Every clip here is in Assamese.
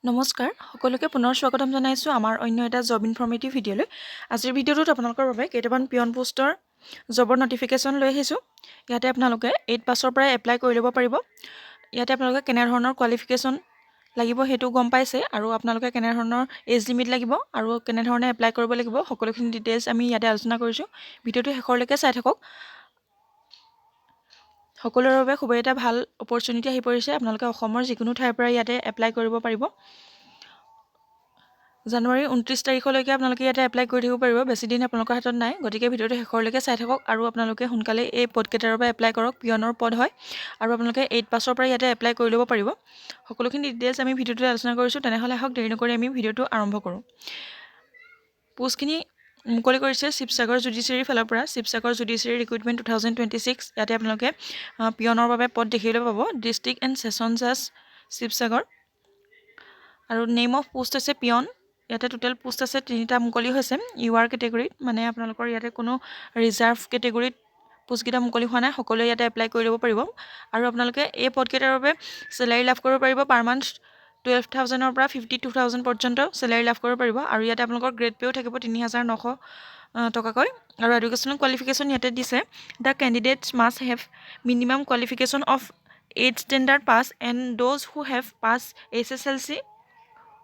নমস্কাৰ সকলোকে পুনৰ স্বাগতম জনাইছোঁ আমাৰ অন্য এটা জব ইনফৰ্মেটিভ ভিডিঅ'লৈ। আজিৰ ভিডিঅ'টোত আপোনালোকৰ বাবে কেইটামান পিয়ন পোষ্টৰ জবৰ নটিফিকেশ্যন লৈ আহিছোঁ। ইয়াতে আপোনালোকে 8 পাছৰ পৰাই এপ্লাই কৰি ল'ব পাৰিব। ইয়াতে আপোনালোকে কেনেধৰণৰ কোৱালিফিকেশ্যন লাগিব সেইটো গম পাইছে, আৰু আপোনালোকে কেনেধৰণৰ এজ লিমিট লাগিব আৰু কেনেধৰণে এপ্লাই কৰিব লাগিব সকলোখিনি ডিটেইলছ আমি ইয়াতে আলোচনা কৰিছোঁ। ভিডিঅ'টো শেষৰলৈকে চাই থাকক। সকলোৰে বাবে খুবেই এটা ভাল অপৰচুনিটি আহি পৰিছে। আপোনালোকে অসমৰ যিকোনো ঠাইৰ পৰা ইয়াতে এপ্লাই কৰিব পাৰিব। জানুৱাৰী 29 তাৰিখলৈকে আপোনালোকে ইয়াতে এপ্লাই কৰি থাকিব পাৰিব। বেছি দিন আপোনালোকৰ হাতত নাই, গতিকে ভিডিঅ'টো শেষৰলৈকে চাই থাকক আৰু আপোনালোকে সোনকালে এই পদকেইটাৰ পৰা এপ্লাই কৰক। পিয়নৰ পদ হয় আৰু আপোনালোকে 8 পাছৰ পৰা ইয়াতে এপ্লাই কৰি ল'ব পাৰিব। সকলোখিনি ডিটেইলছ আমি ভিডিঅ'টোত আলোচনা কৰিছোঁ। তেনেহ'লে আহক দেৰি নকৰি আমি ভিডিঅ'টো আৰম্ভ কৰোঁ। পোষ্টখিনি মুকলি কৰিছে শিৱসাগৰ জুডিচিয়াৰীৰ ফালৰ পৰা। Sivasagar judiciary recruitment 2026। ইয়াতে আপোনালোকে পিয়নৰ বাবে পদ দেখিবলৈ পাব। ডিষ্ট্ৰিক্ট এণ্ড ছেছন জাজ শিৱসাগৰ, আৰু নেম অফ পোষ্ট হৈছে পিয়ন। ইয়াতে টোটেল পোষ্ট আছে 3টা মুকলি হৈছে। ইউআৰ কেটেগৰীত, মানে আপোনালোকৰ ইয়াতে কোনো ৰিজাৰ্ভ কেটেগৰীত পোষ্টকেইটা মুকলি হোৱা নাই। সকলোৱে ইয়াতে এপ্লাই কৰি ল'ব পাৰিব। আৰু আপোনালোকে এই পদকেইটাৰ বাবে চেলাৰী লাভ কৰিব পাৰিব। পাৰ মান্থ 12,000ৰ পৰা 52,000 পৰ্যন্ত চেলাৰী লাভ কৰিব পাৰিব। আৰু ইয়াতে আপোনালোকৰ গ্ৰেড পেও থাকিব 3,900 টকাকৈ। আৰু এডুকেশ্যনেল কোৱালিফিকেশ্যন ইয়াতে দিছে। The candidates must have minimum qualification of 8th standard pass and those who have passed SSLC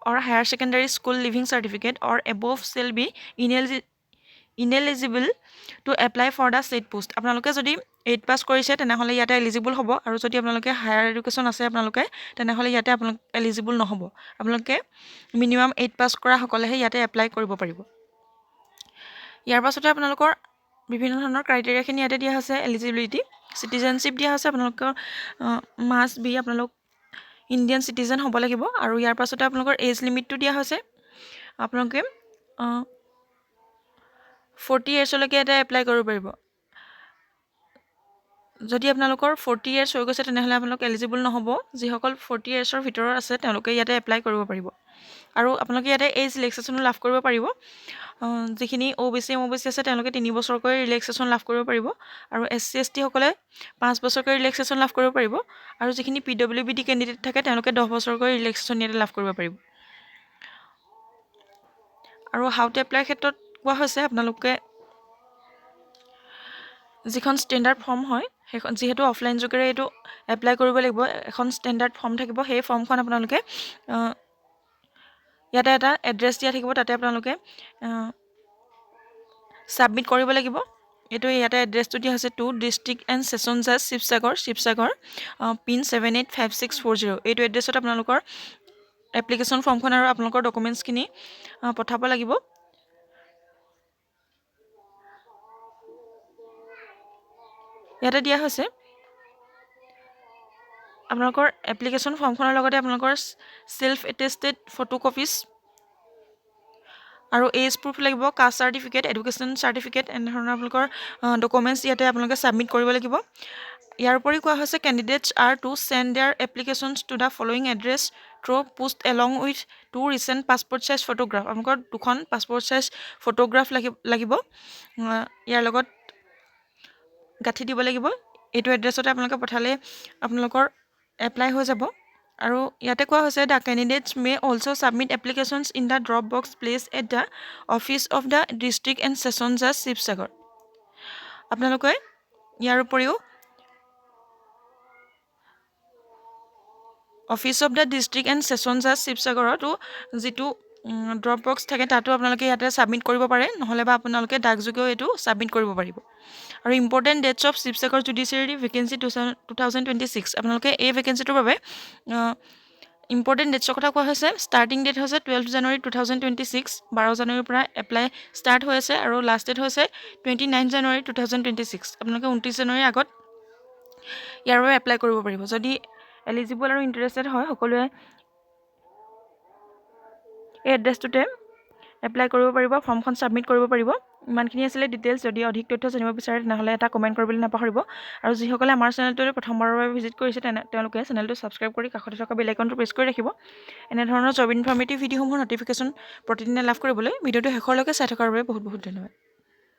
or higher secondary school leaving certificate or above shall be ineligible to apply for the said post. আপোনালোকে যদি 8 পাছ কৰিছে তেনেহ'লে ইয়াতে এলিজিবল হ'ব, আৰু যদি আপোনালোকে হায়াৰ এডুকেশ্যন আছে আপোনালোকে তেনেহ'লে ইয়াতে আপোনালোক এলিজিবল নহ'ব। আপোনালোকে মিনিমাম 8 পাছ কৰা সকলেহে ইয়াতে এপ্লাই কৰিব পাৰিব। ইয়াৰ পাছতে আপোনালোকৰ বিভিন্ন ধৰণৰ ক্ৰাইটেৰিয়াখিনি ইয়াতে দিয়া হৈছে। এলিজিবিলিটি, চিটিজেনশ্বিপ দিয়া হৈছে। আপোনালোকৰ মাষ্ট বি আপোনালোক ইণ্ডিয়ান চিটিজেন হ'ব লাগিব। আৰু ইয়াৰ পাছতে আপোনালোকৰ এজ লিমিটটো দিয়া হৈছে। আপোনালোকে 40 ইয়াৰ্ছলৈকে এটা এপ্লাই কৰিব পাৰিব। যদি আপোনালোকৰ 40 ইয়াৰ্ছ হৈ গৈছে তেনেহ'লে আপোনালোক এলিজিবল নহ'ব। যিসকল 40 ইয়াৰ্ছৰ ভিতৰত আছে তেওঁলোকে ইয়াতে এপ্লাই কৰিব পাৰিব। আৰু আপোনালোকে ইয়াতে এজ ৰিলেক্সেশ্যনো লাভ কৰিব পাৰিব। যিখিনি OBC MOBC আছে তেওঁলোকে 3 বছৰকৈ ৰিলেক্সেশ্যন লাভ কৰিব পাৰিব। আৰু SC ST সকলে 5 বছৰকৈ ৰিলেক্সেশ্যন লাভ কৰিব পাৰিব। আৰু যিখিনি PWBD কেণ্ডিডেট থাকে তেওঁলোকে 10 বছৰকৈ ৰিলেক্সেশ্যন ইয়াতে লাভ কৰিব পাৰিব। আৰু হাউ টু এপ্লাইৰ ক্ষেত্ৰত কোৱা হৈছে আপোনালোকে যিখন ষ্টেণ্ডাৰ্ড ফৰ্ম হয় সেইখন, যিহেতু অফলাইন যোগেৰে এইটো এপ্লাই কৰিব লাগিব, এখন ষ্টেণ্ডাৰ্ড ফৰ্ম থাকিব। সেই ফৰ্মখন আপোনালোকে ইয়াতে এটা এড্ৰেছ দিয়া থাকিব, তাতে আপোনালোকে ছাবমিট কৰিব লাগিব। এইটো ইয়াতে এড্ৰেছটো দিয়া হৈছে 2 ডিষ্ট্ৰিক্ট এণ্ড ছেছন জাজ শিৱসাগৰ পিন 785640। এইটো এড্ৰেছত আপোনালোকৰ এপ্লিকেশ্যন ফৰ্মখন আৰু আপোনালোকৰ ডকুমেণ্টছখিনি পঠাব লাগিব। ইয়াতে দিয়া হৈছে আপোনালোকৰ এপ্লিকেশ্যন ফৰ্মখনৰ লগতে আপোনালোকৰ ছেল্ফ এটেষ্টেড ফটোকপিজ আৰু এজ প্ৰুফ লাগিব, কাষ্ট চাৰ্টিফিকেট, এডুকেশ্যন চাৰ্টিফিকেট, এনেধৰণৰ আপোনালোকৰ ডকুমেণ্টছ ইয়াতে আপোনালোকে ছাবমিট কৰিব লাগিব। ইয়াৰ উপৰি কোৱা হৈছে candidates are to send their applications to the following address through post along with 2 recent passport size photograph. আপোনালোকৰ 2খন পাছপৰ্ট চাইজ ফটোগ্ৰাফ লাগিব, ইয়াৰ লগত গাঁঠি দিব লাগিব। এইটো এড্ৰেছতে আপোনালোকে পঠালে আপোনালোকৰ এপ্লাই হৈ যাব। আৰু ইয়াতে কোৱা হৈছে the candidates May also' submit applications in the drop box place at the office of the district and session জাজ শিৱসাগৰ। আপোনালোকে ইয়াৰ উপৰিও office of the district and session জাজ শিৱসাগৰতো যিটো ড্ৰপ বক্স থাকে তাতো আপোনালোকে ইয়াতে ছাবমিট কৰিব পাৰে, নহ'লে বা আপোনালোকে ডাকযোগেও এইটো ছাবমিট কৰিব পাৰিব। আৰু important that's of Sivasagar judiciary vacancy 2026। আপোনালোকে এই ভেকেঞ্চিটোৰ বাবে ইম্পৰ্টেণ্ট ডেটছৰ কথা কোৱা হৈছে। ষ্টাৰ্টিং ডেট হৈছে 12 জানুৱাৰী 2026, 12 জানুৱাৰীৰ পৰা এপ্লাই ষ্টাৰ্ট হৈ আছে। আৰু লাষ্ট ডেট হৈছে 29 জানুৱাৰী 2026। আপোনালোকে 29 জানুৱাৰীৰ আগত ইয়াৰ বাবে এপ্লাই কৰিব পাৰিব। যদি এলিজিবল আৰু ইণ্টাৰেষ্টেড হয় সকলোৱে এই এড্ৰেছটোতে এপ্লাই কৰিব পাৰিব, ফৰ্মখন ছাবমিট কৰিব পাৰিব। ইমানখিনি আছিলে ডিটেইলছ। যদি অধিক তথ্য জানিব বিচাৰে তেনেহ'লে এটা কমেণ্ট কৰিবলৈ নাপাহৰিব। আৰু যিসকলে আমাৰ চেনেলটোলৈ প্ৰথমবাৰৰ বাবে ভিজিট কৰিছে তেওঁলোকে চেনেলটো ছাবস্ক্ৰাইব কৰি কাষতে থকা বেল আইকনটো প্ৰেছ কৰি ৰাখিব। এনেধৰণৰ জব ইনফৰ্মেটিভ ভিডিঅ'সমূহৰ নটিফিকেশ্যন প্ৰতিদিনে লাভ কৰিবলৈ ভিডিঅ'টো শেষৰলৈকে চাই থকাৰ বাবে বহুত বহুত ধন্যবাদ।